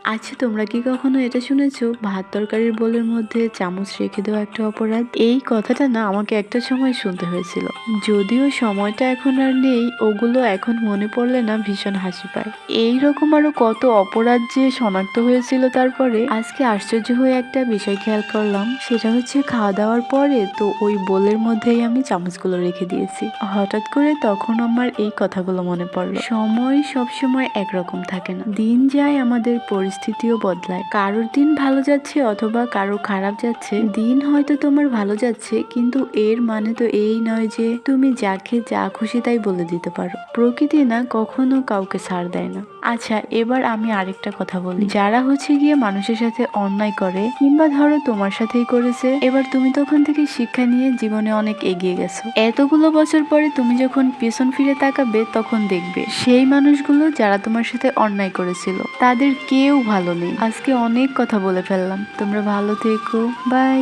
আচ্ছা, তোমরা কি কখনো এটা শুনেছো ভাত তরকারির বোলের মধ্যে চামচ রেখে দেওয়া একটা অপরাধ? এই কথাটা না আমাকে একটা সময় শুনতে হয়েছিল। যদিও সময়টা এখন আর নেই, ওগুলো এখন মনে পড়লে না ভীষণ হাসি পায়। এইরকম আরো কত অপরাধ যে শনাক্ত হয়েছিল। তারপরে আজকে আশ্চর্য হয়ে একটা বিষয় খেয়াল করলাম, সেটা হচ্ছে খাওয়া দাওয়ার পরে তো ওই বোলের মধ্যেই আমি চামচগুলো রেখে দিয়েছি। হঠাৎ করে তখন আমার এই কথাগুলো মনে পড়লো। সময় সবসময় একরকম থাকে না, দিন যায়, আমাদের পরিস্থিতিও বদলায়। কারোর দিন ভালো যাচ্ছে অথবা কারোর খারাপ যাচ্ছে। দিন হয়তো তোমার ভালো যাচ্ছে, কিন্তু এর মানে তো এই নয় যে তুমি যাকে যা খুশি তাই বলে দিতে পারো। প্রকৃতি না কখনো কাউকে ছাড় দেয় না। আচ্ছা, এবার আমি আরেকটা কথা বলি। যারা হচ্ছে গিয়ে মানুষের সাথে অন্যায় করে, কিংবা ধরো তোমার সাথেই করেছে, এবার তুমি তখন থেকে শিক্ষা নিয়ে জীবনে অনেক এগিয়ে গেছো। এতগুলো বছর পরে তুমি যখন পেছন ফিরে তাকাবে, তখন দেখবে সেই মানুষগুলো যারা তোমার সাথে অন্যায় করেছিল তাদের কেউ ভালো নেই। আজকে অনেক কথা বলে ফেললাম, তোমরা ভালো থেকো, বাই।